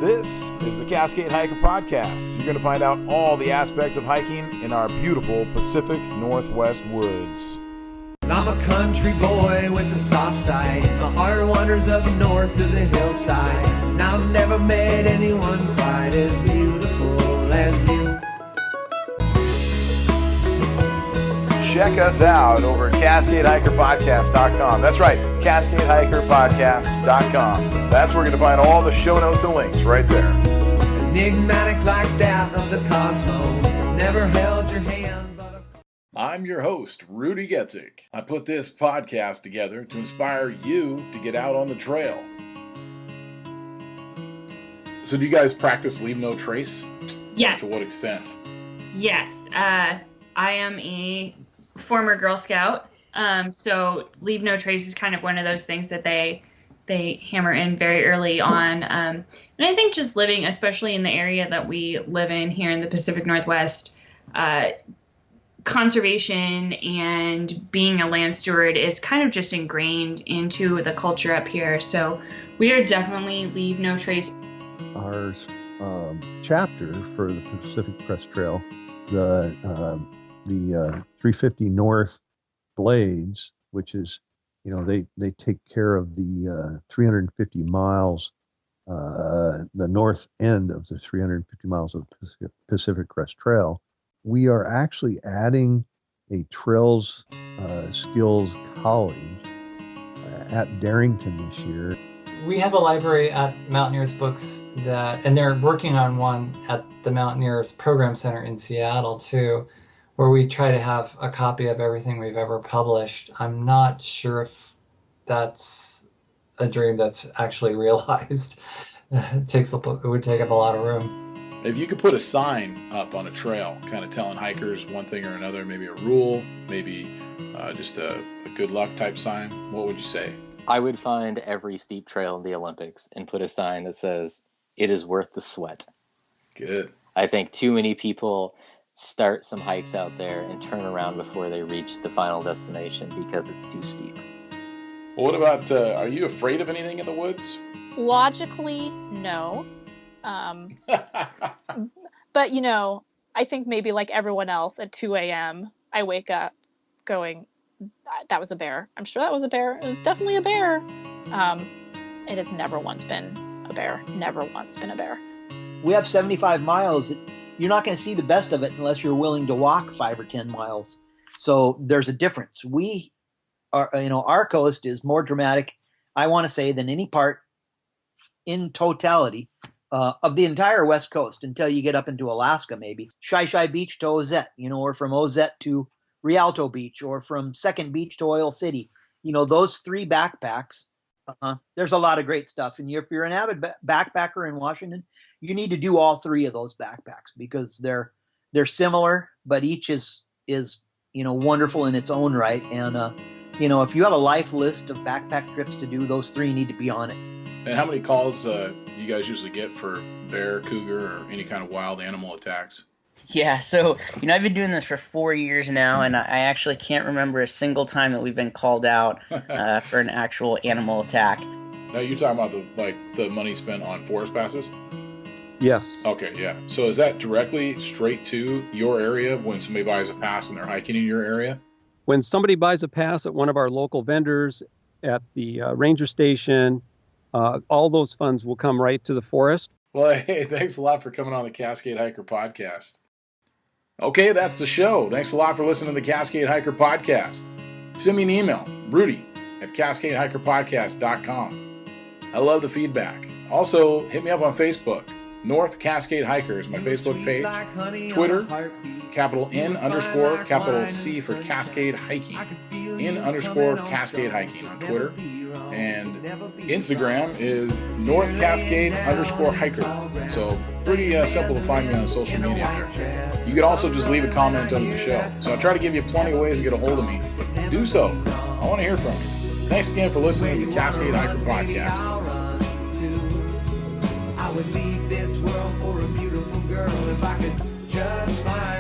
This is the Cascade Hiker Podcast. You're going to find out all the aspects of hiking in our beautiful Pacific Northwest woods. I'm a country boy with a soft side. My heart wanders up north to the hillside. And I've never met anyone quite as beautiful as you. Check us out over at CascadeHikerPodcast.com. That's right, CascadeHikerPodcast.com. That's where you're going to find all the show notes and links right there. Enigmatic like that of the cosmos. I've never held your hand, but I'm your host, Rudy Getzik. I put this podcast together to inspire you to get out on the trail. So do you guys practice leave no trace? Yes. To what extent? Yes. I am a former Girl Scout, so leave no trace is kind of one of those things that they hammer in very early on. And I think just living, especially in the area that we live in here in the Pacific Northwest, conservation and being a land steward is kind of just ingrained into the culture up here. So we are definitely leave no trace. Our chapter for the Pacific Crest Trail, the 350 North Blades, which is, they take care of the 350 miles, the north end of the 350 miles of Pacific Crest Trail. We are actually adding a trails skills college at Darrington this year. We have a library at Mountaineers Books and they're working on one at the Mountaineers Program Center in Seattle too, where we try to have a copy of everything we've ever published. I'm not sure if that's a dream that's actually realized. It would take up a lot of room. If you could put a sign up on a trail, kind of telling hikers one thing or another, maybe a rule, maybe just a good luck type sign, what would you say? I would find every steep trail in the Olympics and put a sign that says, "It is worth the sweat." Good. I think too many people start some hikes out there and turn around before they reach the final destination because it's too steep. Well, what about, are you afraid of anything in the woods? Logically, no. But, I think maybe like everyone else at 2 a.m., I wake up going, that was a bear. I'm sure that was a bear. It was definitely a bear. It has never once been a bear. Never once been a bear. We have 75 miles. You're not going to see the best of it unless you're willing to walk 5 or 10 miles. So there's a difference. We are, our coast is more dramatic, I want to say, than any part in totality of the entire West Coast until you get up into Alaska, maybe. Shai Beach to Ozette, or from Ozette to Rialto Beach, or from Second Beach to Oil City. Those 3 backpacks, there's a lot of great stuff. And if you're an avid backpacker in Washington, you need to do all 3 of those backpacks because they're similar, but each is wonderful in its own right. And, if you have a life list of backpack trips to do, those 3 need to be on it. And how many calls do you guys usually get for bear, cougar, or any kind of wild animal attacks? Yeah, so, I've been doing this for 4 years now, and I actually can't remember a single time that we've been called out for an actual animal attack. Now, you're talking about the money spent on forest passes? Yes. Okay, yeah. So is that directly straight to your area when somebody buys a pass and they're hiking in your area? When somebody buys a pass at one of our local vendors at the ranger station, all those funds will come right to the forest. Well, hey, thanks a lot for coming on the Cascade Hiker Podcast. Okay, that's the show. Thanks a lot for listening to the Cascade Hiker Podcast. Send me an email, rudy@cascadehikerpodcast.com. I love the feedback. Also, hit me up on Facebook. North Cascade Hiker is my Facebook page. Twitter, capital N_, capital C for Cascade Hiking. N_Cascade Hiking on Twitter. And Instagram is North Cascade _hiker. So pretty simple to find me on social media there. You can also just leave a comment under the show. So I try to give you plenty of ways to get a hold of me. Do so. I want to hear from you. Thanks again for listening to the Cascade Hiker Podcast. I would leave this world for a beautiful girl if I could just find